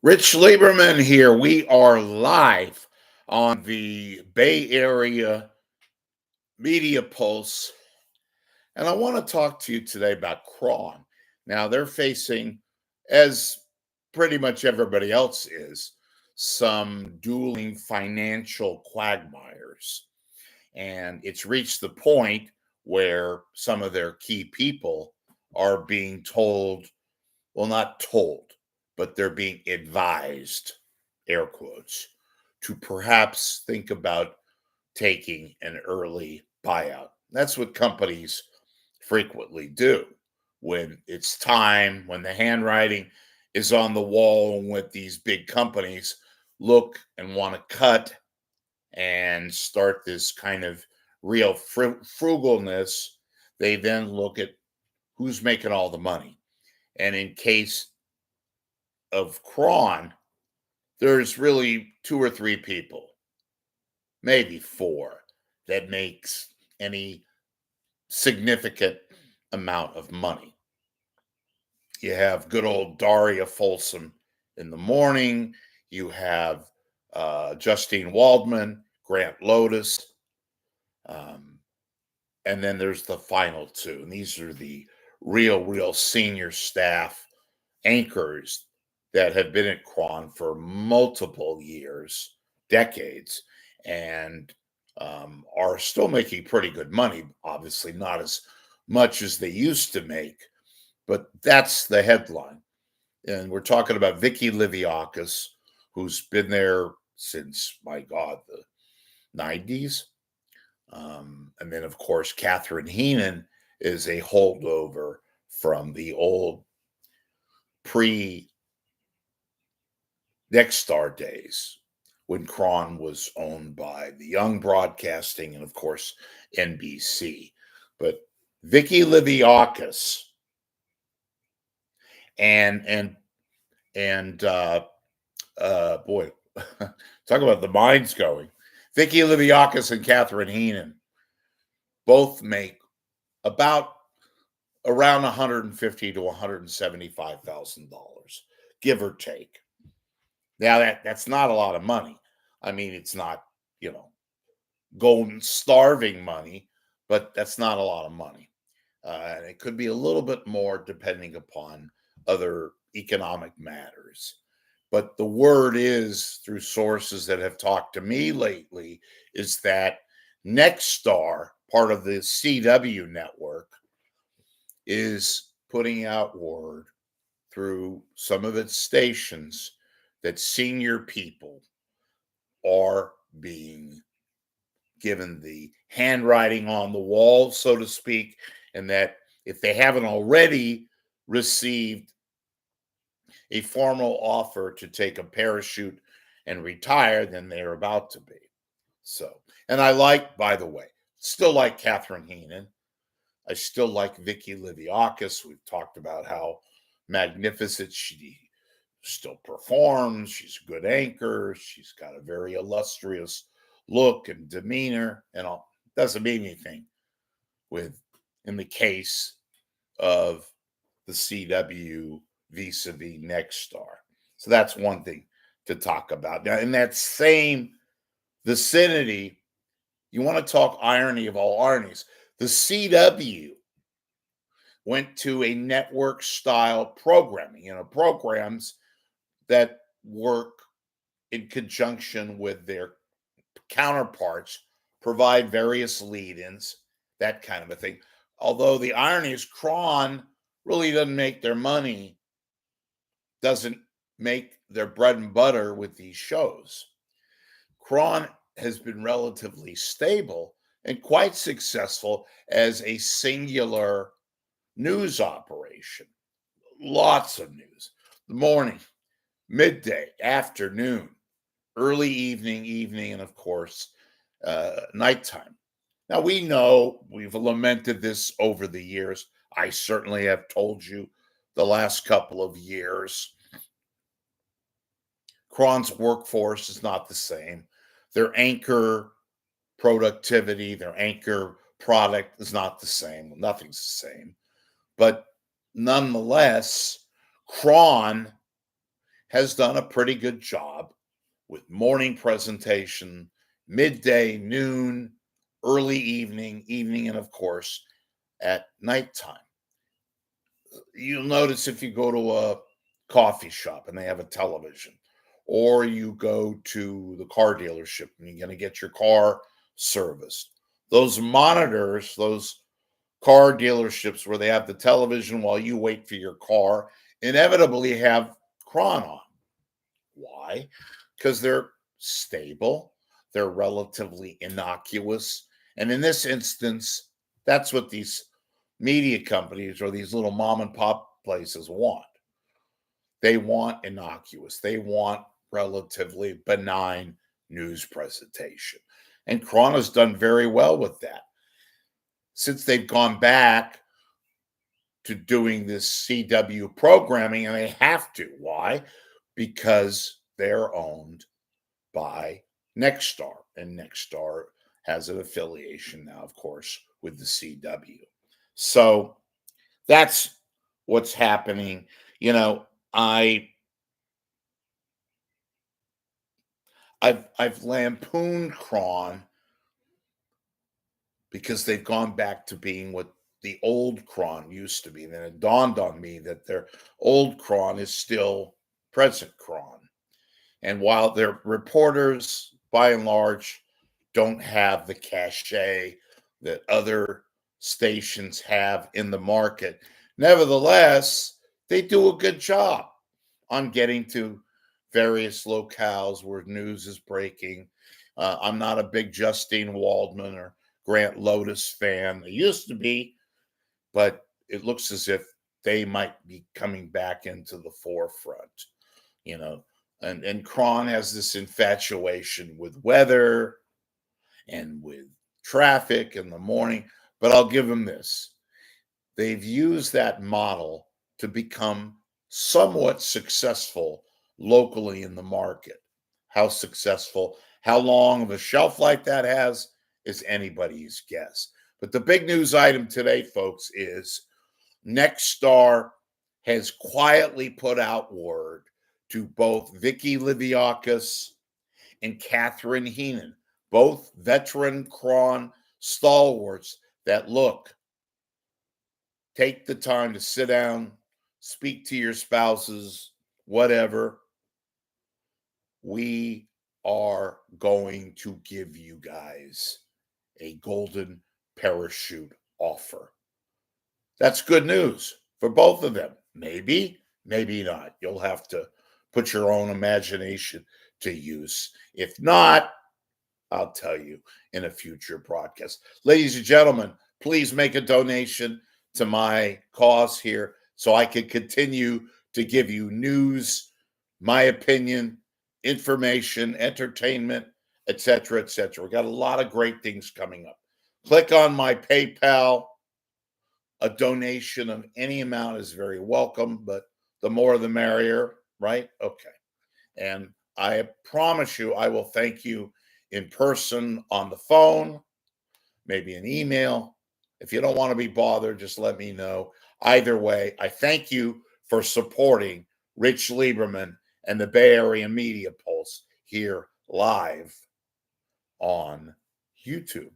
Rich Lieberman here. We are live on the Bay Area Media Pulse, and I want to talk to you today about KRON. Now, they're facing, as pretty much everybody else is, some dueling financial quagmires. And it's reached the point where some of their key people are being told, well, not told, but they're being advised, air quotes, to perhaps think about taking an early buyout. That's what companies frequently do when it's time, when the handwriting is on the wall, and when these big companies look and want to cut and start this kind of real frugalness. They then look at who's making all the money. And in case of KRON, there's really two or three people, maybe four, that makes any significant amount of money. You have good old Daria Folsom in the morning. You have Justine Waldman, Grant Lotus, and then there's the final two. And these are the real senior staff anchors that have been at KRON for multiple years, decades, and are still making pretty good money. Obviously, not as much as they used to make, but that's the headline. And we're talking about Vicky Liviakis, who's been there since, my God, the 90s. And then, of course, Catherine Heenan is a holdover from the old pre Nexstar days when KRON was owned by the Young Broadcasting and, of course, NBC. But Vicky Liviakis and boy, talk about the minds going. Vicky Liviakis and Catherine Heenan both make about around $150,000 to $175,000, give or take. Now that's not a lot of money. I mean, it's not, golden starving money, but that's not a lot of money. And it could be a little bit more depending upon other economic matters. But the word is, through sources that have talked to me lately, is that Nexstar, part of the CW network, is putting out word through some of its stations that senior people are being given the handwriting on the wall, so to speak, and that if they haven't already received a formal offer to take a parachute and retire, then they're about to be. So, and I like, by the way, still like Catherine Heenan. I still like Vicky Liviakis. We've talked about how magnificent she still performs. She's a good anchor. She's got a very illustrious look and demeanor, and all. Doesn't mean anything in the case of the CW vis-a-vis Nexstar. So that's one thing to talk about. Now, in that same vicinity, you want to talk irony of all ironies. The CW went to a network style programming, programs that work in conjunction with their counterparts, provide various lead-ins, that kind of a thing. Although the irony is KRON really doesn't make their money, doesn't make their bread and butter with these shows. KRON has been relatively stable and quite successful as a singular news operation. Lots of news. The morning, midday, afternoon, early evening, and of course, nighttime. Now, we know we've lamented this over the years. I certainly have told you the last couple of years. KRON's workforce is not the same. Their anchor productivity, their anchor product is not the same. Nothing's the same. But nonetheless, KRON has done a pretty good job with morning presentation, midday, noon, early evening, and of course, at nighttime. You'll notice if you go to a coffee shop and they have a television, or you go to the car dealership and you're going to get your car serviced, those monitors, those car dealerships where they have the television while you wait for your car, inevitably have KRON on. Why? Because they're stable, they're relatively innocuous. And in this instance, that's what these media companies or these little mom and pop places want. They want innocuous, they want relatively benign news presentation. And KRON has done very well with that. Since they've gone back to doing this CW programming, and they have to. Why? Because they're owned by Nexstar, and Nexstar has an affiliation now, of course, with the CW. So that's what's happening. You know, I've lampooned KRON because they've gone back to being what the old KRON used to be. And then it dawned on me that their old KRON is still present KRON. And while their reporters, by and large, don't have the cachet that other stations have in the market, nevertheless, they do a good job on getting to various locales where news is breaking. I'm not a big Justine Waldman or Grant Lotus fan. I used to be, but it looks as if they might be coming back into the forefront, you know. And KRON has this infatuation with weather and with traffic in the morning. But I'll give them this. They've used that model to become somewhat successful locally in the market. How successful, how long of a shelf life that has is anybody's guess. But the big news item today, folks, is Nexstar has quietly put out word to both Vicky Liviakis and Catherine Heenan, both veteran KRON stalwarts, that look, take the time to sit down, speak to your spouses, whatever. We are going to give you guys a golden parachute offer. That's good news for both of them. Maybe, maybe not. You'll have to put your own imagination to use. If not, I'll tell you in a future broadcast. Ladies and gentlemen, please make a donation to my cause here so I can continue to give you news, my opinion, information, entertainment, etc., etc. We got a lot of great things coming up. Click on my PayPal. A donation of any amount is very welcome, but the more the merrier, right? Okay. And I promise you, I will thank you in person, on the phone, maybe an email. If you don't want to be bothered, just let me know. Either way, I thank you for supporting Rich Lieberman and the Bay Area Media Pulse here live on YouTube.